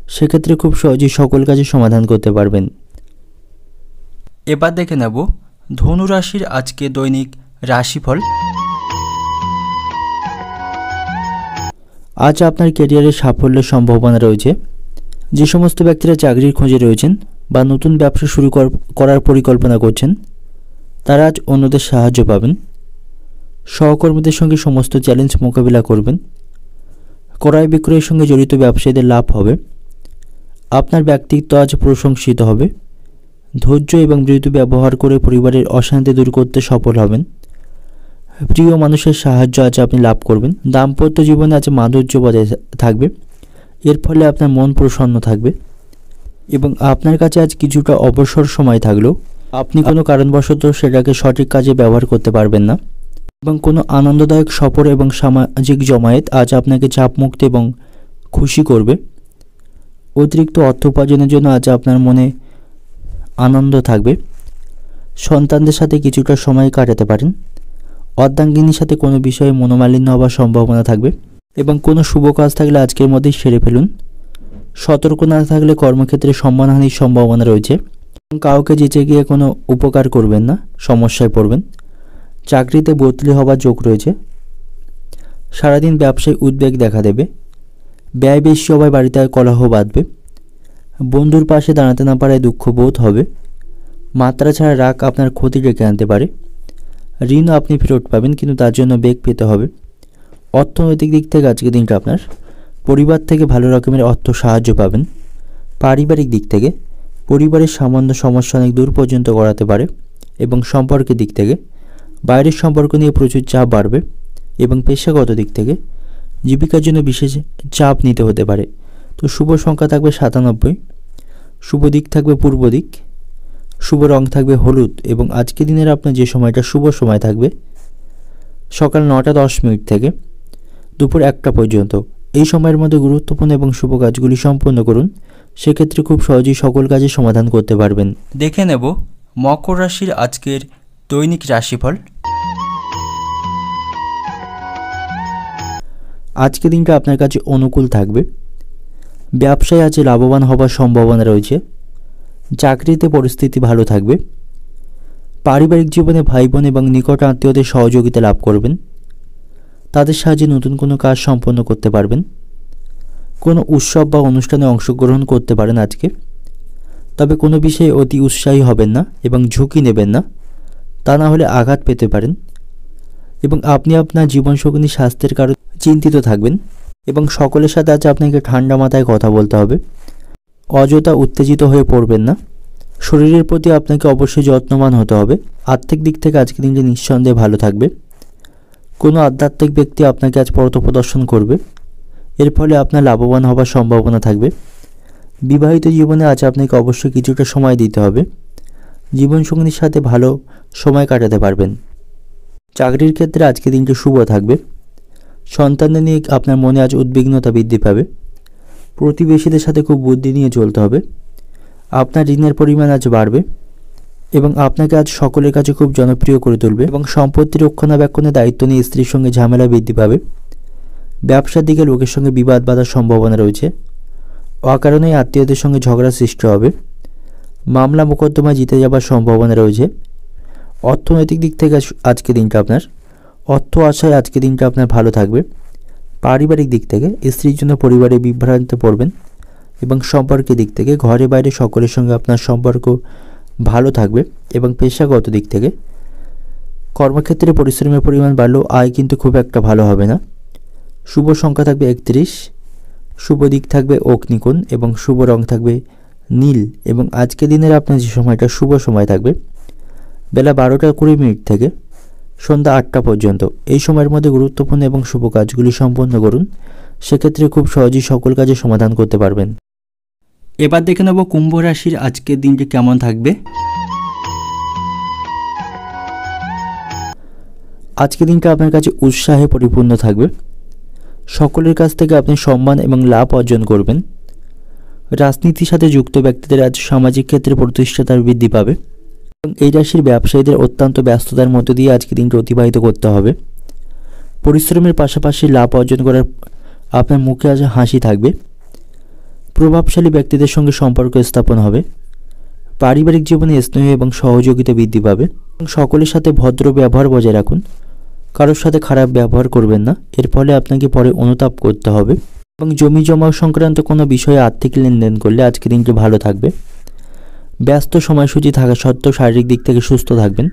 সেক্ষেত্রে খুব সহজেই সকল কাজের সমাধান করতে পারবেন। এবার দেখে নেব ধনু রাশির আজকে দৈনিক রাশিফল। আজ আপনার ক্যারিয়ারে সাফল্যের সম্ভাবনা রয়েছে। যে সমস্ত ব্যক্তিরা চাকরির খোঁজে রয়েছেন বা নতুন ব্যবসা শুরু করার পরিকল্পনা করছেন, তারা আজ অন্যদের সাহায্য পাবেন। সহকর্মীদের সঙ্গে সমস্ত চ্যালেঞ্জ মোকাবিলা করবেন। ক্রয় বিক্রয়ের সঙ্গে জড়িত ব্যবসায়ীদের লাভ হবে। আপনার ব্যক্তিত্ব আজ প্রশংসিত হবে। ধৈর্য এবং মৃদু ব্যবহার করে পরিবারের অশান্তি দূর করতে সফল হবেন। প্রিয় মানুষের সাহায্য আজ আপনি লাভ করবেন। দাম্পত্য জীবনে আজ মাধুর্য বজায় থাকবে। এর ফলে আপনার মন প্রসন্ন থাকবে এবং আপনার কাছে আজ কিছুটা অবসর সময় থাকলেও আপনি কোনো কারণবশত সেটাকে সঠিক কাজে ব্যবহার করতে পারবেন না। এবং কোনো আনন্দদায়ক সফর এবং সামাজিক জমায়েত আজ আপনাকে চাপমুক্ত এবং খুশি করবে। অতিরিক্ত অর্থ উপার্জনের জন্য আজ আপনার মনে আনন্দ থাকবে। সন্তানদের সাথে কিছুটা সময় কাটাতে পারেন। অর্ধাঙ্গিনীর সাথে কোনো বিষয়ে মনোমালিন্য হওয়ার সম্ভাবনা থাকবে এবং কোনো শুভ কাজ থাকলে আজকের মধ্যেই সেরে ফেলুন। সতর্ক না থাকলে কর্মক্ষেত্রে সম্মানহানির সম্ভাবনা রয়েছে। কাউকে যেচে গিয়ে কোনো উপকার করবেন না, সমস্যায় পড়বেন। চাকরিতে বদলি হওয়ার যোগ রয়েছে। সারাদিন ব্যবসায় উদ্বেগ দেখা দেবে। ব্যয় বেশি হওয়ায় বাড়িতে কলহ বাঁধবে। বন্ধুর পাশে দাঁড়াতে না পারায় দুঃখ বোধ হবে। মাত্রা ছাড়া রাগ আপনার ক্ষতি ডেকে আনতে পারে। ঋণও আপনি ফেরত পাবেন, কিন্তু তার জন্য বেগ পেতে হবে। অর্থনৈতিক দিক থেকে আজকের দিনটা আপনার পরিবার থেকে ভালো রকমের অর্থ সাহায্য পাবেন। পারিবারিক দিক থেকে পরিবারের সামান্য সমস্যা অনেক দূর পর্যন্ত গড়াতে পারে এবং সম্পর্কের দিক থেকে বাইরের সম্পর্ক নিয়ে প্রচুর চাপ বাড়বে এবং পেশাগত দিক থেকে জীবিকার জন্য বিশেষ চাপ নিতে হতে পারে। তো শুভ সংখ্যা থাকবে 97, শুভ দিক থাকবে পূর্ব দিক, শুভ রং থাকবে হলুদ এবং আজকের দিনের আপনার যে সময়টা শুভ সময় থাকবে সকাল 9:10 থেকে দুপুর 1টা পর্যন্ত। এই সময়ের মধ্যে গুরুত্বপূর্ণ এবং শুভ কাজগুলি সম্পন্ন করুন, সেক্ষেত্রে খুব সহজেই সকল কাজের সমাধান করতে পারবেন। দেখে নেব মকর রাশির আজকের দৈনিক রাশিফল। আজকের দিনটা আপনার কাছে অনুকূল থাকবে। ব্যবসায় আজ লাভবান হবার সম্ভাবনা রয়েছে। চাকরিতে পরিস্থিতি ভালো থাকবে। পারিবারিক জীবনে ভাই বোন এবং নিকট আত্মীয়দের সহযোগিতা লাভ করবেন। তাদের সাহায্যে নতুন কোনো কাজ সম্পন্ন করতে পারবেন। কোনো উৎসব বা অনুষ্ঠানে অংশগ্রহণ করতে পারেন আজকে। তবে কোনো বিষয়ে অতি উৎসাহী হবেন না এবং ঝুঁকি নেবেন না, তা না হলে আঘাত পেতে পারেন। এবং আপনি আপনার জীবনসঙ্গীর স্বাস্থ্যের কারণে চিন্তিত থাকবেন এবং সকলের সাথে আজ আপনাকে ঠান্ডা মাথায় কথা বলতে হবে। অযথা উত্তেজিত হয়ে পড়বেন না। শরীরের প্রতি আপনাকে অবশ্যই যত্নবান হতে হবে। আর্থিক দিক থেকে আজকের দিনটি নিঃসন্দেহে ভালো থাকবে। কোনো আধ্যাত্মিক ব্যক্তি আপনাকে আজ পথ প্রদর্শন করবে, এর ফলে আপনার লাভবান হবার সম্ভাবনা থাকবে। বিবাহিত জীবনে আজ আপনাকে অবশ্যই কিছুটা সময় দিতে হবে। জীবনসঙ্গীর সাথে ভালো সময় কাটাতে পারবেন। চাকরির ক্ষেত্রে আজকের দিনটি শুভ থাকবে। সন্তানদের নিয়ে আপনার মনে আজ উদ্বিগ্নতা বৃদ্ধি পাবে। প্রতিবেশীদের সাথে খুব বুদ্ধি নিয়ে চলতে হবে। আপনার ঋণের পরিমাণ আজ বাড়বে এবং আপনাকে আজ সকলের কাছে খুব জনপ্রিয় করে তুলবে এবং সম্পত্তি রক্ষণাবেক্ষণের দায়িত্ব নিয়ে স্ত্রীর সঙ্গে ঝামেলা বৃদ্ধি পাবে। ব্যবসার দিকে লোকের সঙ্গে বিবাদ বাঁধার সম্ভাবনা রয়েছে। অকারণেই আত্মীয়দের সঙ্গে ঝগড়া সৃষ্টি হবে। মামলা মোকদ্দমা জিতে যাবার সম্ভাবনা রয়েছে। অর্থনৈতিক দিক থেকে আজকে দিনটা আপনার অর্থ আশায় আজকে দিনটা আপনার ভালো থাকবে। পারিবারিক দিক থেকে স্ত্রীর জন্য পরিবারে বিভ্রান্তে পড়বেন এবং সম্পর্কের দিক থেকে ঘরে বাইরে সকলের সঙ্গে আপনার সম্পর্ক ভালো থাকবে এবং পেশাগত দিক থেকে কর্মক্ষেত্রে পরিশ্রমের পরিমাণ বাড়লেও আয় কিন্তু খুব একটা ভালো হবে না। শুভ সংখ্যা থাকবে 31, শুভ দিক থাকবে অগ্নিকোণ এবং শুভ রং থাকবে নীল এবং আজকে দিনের আপনার যে সময়টা শুভ সময় থাকবে বেলা 12:20 থেকে সন্ধ্যা 8টা পর্যন্ত। এই সময়ের মধ্যে গুরুত্বপূর্ণ এবং শুভ কাজগুলি সম্পন্ন করুন, সেক্ষেত্রে খুব সহজেই সকল কাজের সমাধান করতে পারবেন। এবার দেখে নেব কুম্ভ রাশির আজকের দিনটি কেমন থাকবে। আজকের দিনটা আপনার কাছে উৎসাহে পরিপূর্ণ থাকবে। সকলের কাছ থেকে আপনি সম্মান এবং লাভ অর্জন করবেন। রাজনীতির সাথে যুক্ত ব্যক্তিদের আজ সামাজিক ক্ষেত্রে প্রতিষ্ঠাতা বৃদ্ধি পাবে এবং এই রাশির ব্যবসায়ীদের অত্যন্ত ব্যস্ততার মধ্য দিয়ে আজকে দিনটি অতিবাহিত করতে হবে। পরিশ্রমের পাশাপাশি লাভ অর্জন করার আপনার মুখে আজ হাসি থাকবে। প্রভাবশালী ব্যক্তিদের সঙ্গে সম্পর্ক স্থাপন হবে। পারিবারিক জীবনে স্নেহ এবং সহযোগিতা বৃদ্ধি পাবে এবং সকলের সাথে ভদ্র ব্যবহার বজায় রাখুন। কারোর সাথে খারাপ ব্যবহার করবেন না, এর ফলে আপনাকে পরে অনুতাপ করতে হবে। এবং জমি জমা সংক্রান্ত কোনো বিষয়ে আর্থিক লেনদেন করলে আজকে দিনটি ভালো থাকবে। ব্যস্ত সময়সূচি থাকা সত্ত্বেও শারীরিক দিক থেকে সুস্থ থাকবেন।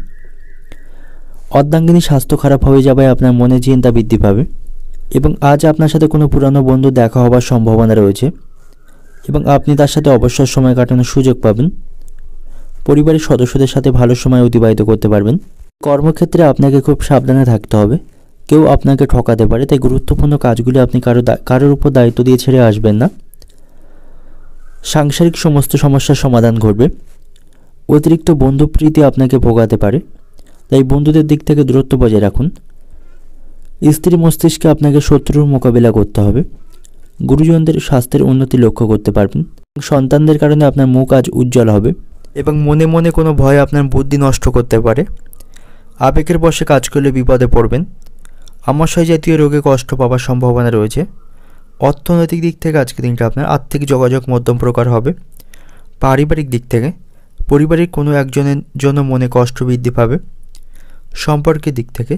অর্ধাঙ্গিনীর স্বাস্থ্য খারাপ হয়ে যাওয়ায় আপনার মনে চিন্তা বৃদ্ধি পাবে এবং আজ আপনার সাথে কোনো পুরানো বন্ধু দেখা হবার সম্ভাবনা রয়েছে এবং আপনি তার সাথে অবসর সময় কাটানোর সুযোগ পাবেন। পরিবারের সদস্যদের সাথে ভালো সময় অতিবাহিত করতে পারবেন। কর্মক্ষেত্রে আপনাকে খুব সাবধানে থাকতে হবে। কেউ আপনাকে ঠকাতে পারে, তাই গুরুত্বপূর্ণ কাজগুলি আপনি কারোর উপর দায়িত্ব দিয়ে ছেড়ে আসবেন না। সাংসারিক সমস্ত সমস্যার সমাধান ঘটবে। অতিরিক্ত বন্ধুপ্রীতি আপনাকে ভোগাতে পারে, তাই বন্ধুদের দিক থেকে দূরত্ব বজায় রাখুন। স্ত্রী মস্তিষ্কে আপনাকে শত্রুর মোকাবিলা করতে হবে। গুরুজনদের স্বাস্থ্যের উন্নতি লক্ষ্য করতে পারবেন। সন্তানদের কারণে আপনার মুখ আজ উজ্জ্বল হবে এবং মনে মনে কোনো ভয় আপনার বুদ্ধি নষ্ট করতে পারে। আবেগের বশে কাজ করলে বিপদে পড়বেন। আমাশয় জাতীয় রোগে কষ্ট পাওয়ার সম্ভাবনা রয়েছে। অর্থনৈতিক দিক থেকে আজকের দিনটা আপনার আর্থিক যোগাযোগ মধ্যম প্রকার হবে। পারিবারিক দিক থেকে পরিবারের কোনো একজনের জন্য মনে কষ্ট বৃদ্ধি পাবে। সম্পর্কের দিক থেকে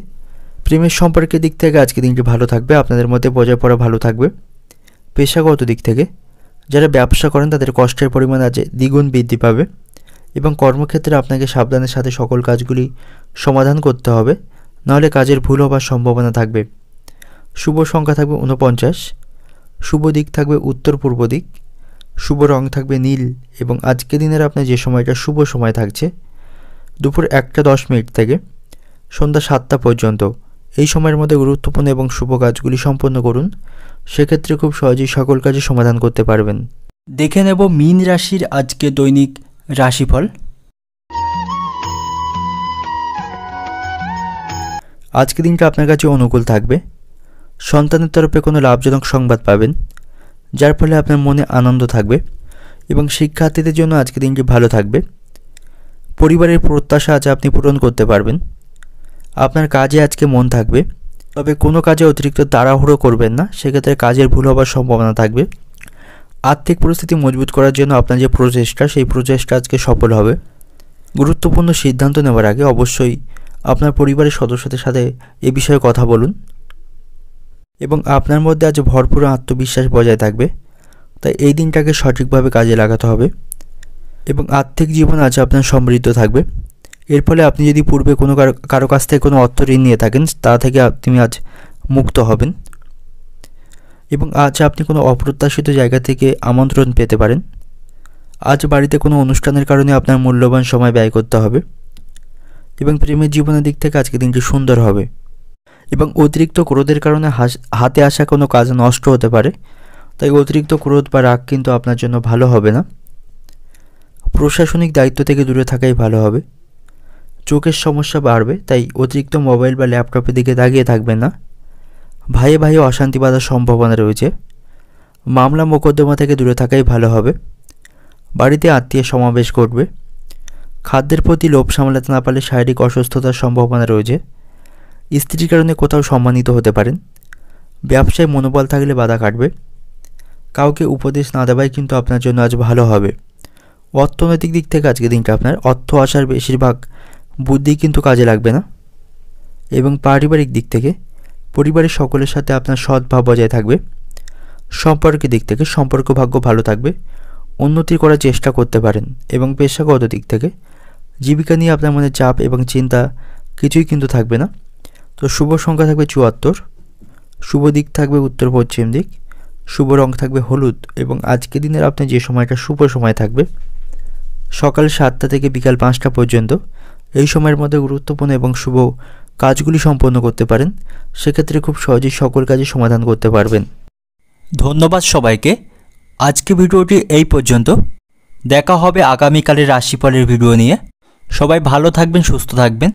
প্রেমের সম্পর্কের দিক থেকে আজকের দিনটি ভালো থাকবে, আপনাদের মধ্যে বোঝাপড়া ভালো থাকবে। পেশাগত দিক থেকে যারা ব্যবসা করেন তাদের কষ্টের পরিমাণ আজ দ্বিগুণ বৃদ্ধি পাবে এবং কর্মক্ষেত্রে আপনাকে সাবধানের সাথে সকল কাজগুলি সমাধান করতে হবে, নাহলে কাজের ভুল হওয়ার সম্ভাবনা থাকবে। শুভ সংখ্যা থাকবে 49, শুভ দিক থাকবে উত্তর পূর্ব দিক, শুভ রং থাকবে নীল এবং আজকের দিনের আপনার যে সময়টা শুভ সময় থাকছে দুপুর 1:10 থেকে সন্ধ্যা 7টা পর্যন্ত। এই সময়ের মধ্যে গুরুত্বপূর্ণ এবং শুভ কাজগুলি সম্পন্ন করুন, সেক্ষেত্রে খুব সহজেই সকল কাজে সমাধান করতে পারবেন। দেখে নেব মীন রাশির আজকে দৈনিক রাশিফল। আজকের দিনটা আপনার কাছে অনুকূল থাকবে। সন্তানের তরফে কোনো লাভজনক সংবাদ পাবেন, যার ফলে আপনার মনে আনন্দ থাকবে এবং শিক্ষার্থীদের জন্য আজকের দিনটি ভালো থাকবে। পরিবারের প্রত্যাশা আজ আপনি পূরণ করতে পারবেন। আপনার কাজে আজকে মন থাকবে, তবে কোনো কাজে অতিরিক্ত তাড়াহুড়ো করবেন না, সেক্ষেত্রে কাজের ভুল হওয়ার সম্ভাবনা থাকবে। আর্থিক পরিস্থিতি মজবুত করার জন্য আপনার যে প্রচেষ্টা সেই প্রচেষ্টা আজকে সফল হবে। গুরুত্বপূর্ণ সিদ্ধান্ত নেওয়ার আগে অবশ্যই আপনার পরিবারের সদস্যদের সাথে এ বিষয়ে কথা বলুন এবং আপনার মধ্যে আজ ভরপুর আত্মবিশ্বাস বজায় থাকবে, তাই এই দিনটাকে সঠিকভাবে কাজে লাগাতে হবে এবং আর্থিক জীবন আজ আপনার সমৃদ্ধ থাকবে। এর ফলে আপনি যদি পূর্বে কোনো কারো কাছ থেকে কোনো অর্থ ঋণ নিয়ে থাকেন তা থেকে আপনি আজ মুক্ত হবেন এবং আজ আপনি কোনো অপ্রত্যাশিত জায়গা থেকে আমন্ত্রণ পেতে পারেন। আজ বাড়িতে কোনো অনুষ্ঠানের কারণে আপনার মূল্যবান সময় ব্যয় করতে হবে এবং প্রেমের জীবনের দিক থেকে আজকে দিনটি সুন্দর হবে এবং অতিরিক্ত ক্রোধের কারণে হাতে আসা কোনো কাজ নষ্ট হতে পারে, তাই অতিরিক্ত ক্রোধ বা রাগ কিন্তু আপনার জন্য ভালো হবে না। প্রশাসনিক দায়িত্ব থেকে দূরে থাকাই ভালো হবে। চোখের সমস্যা বাড়বে, তাই অতিরিক্ত মোবাইল বা ল্যাপটপের দিকে তাকিয়ে থাকবেন না। ভাইয়ে ভাইয়ে অশান্তি বাঁধার সম্ভাবনা রয়েছে। মামলা মোকদ্দমা থেকে দূরে থাকাই ভালো হবে। বাড়িতে আত্মীয় সমাবেশ ঘটবে। খাদ্যের প্রতি লোভ সামলাতে না পারলে শারীরিক অসুস্থতার সম্ভাবনা রয়েছে। স্ত্রীর কারণে কোথাও সম্মানিত হতে পারেন। ব্যবসায় মনোবল থাকলে বাধা কাটবে। কাউকে উপদেশ না দেওয়াই কিন্তু আপনার জন্য আজ ভালো হবে। অর্থনৈতিক দিক থেকে আজকের দিনটা আপনার অর্থ আসার বেশিরভাগ বুদ্ধি কিন্তু কাজে লাগবে না এবং পারিবারিক দিক থেকে পরিবারের সকলের সাথে আপনার সদ্ভাব বজায় থাকবে। সম্পর্কের দিক থেকে সম্পর্ক ভাগ্য ভালো থাকবে, উন্নতি করার চেষ্টা করতে পারেন এবং পেশাগত দিক থেকে জীবিকা নিয়ে আপনার মনে চাপ এবং চিন্তা কিছুই কিন্তু থাকবে না। তো শুভ সংখ্যা থাকবে 74, শুভ দিক থাকবে উত্তর পশ্চিম দিক, শুভ রং থাকবে হলুদ এবং আজকের দিনের আপনার যে সময়টা শুভ সময় থাকবে সকাল 7টা থেকে বিকাল 5টা পর্যন্ত। এই সময়ের মধ্যে গুরুত্বপূর্ণ এবং শুভ কাজগুলি সম্পন্ন করতে পারেন, সেক্ষেত্রে খুব সহজেই সকল কাজে সমাধান করতে পারবেন। ধন্যবাদ সবাইকে। আজকে ভিডিওটি এই পর্যন্ত। দেখা হবে আগামীকালের রাশিফলের ভিডিও নিয়ে। সবাই ভালো থাকবেন, সুস্থ থাকবেন।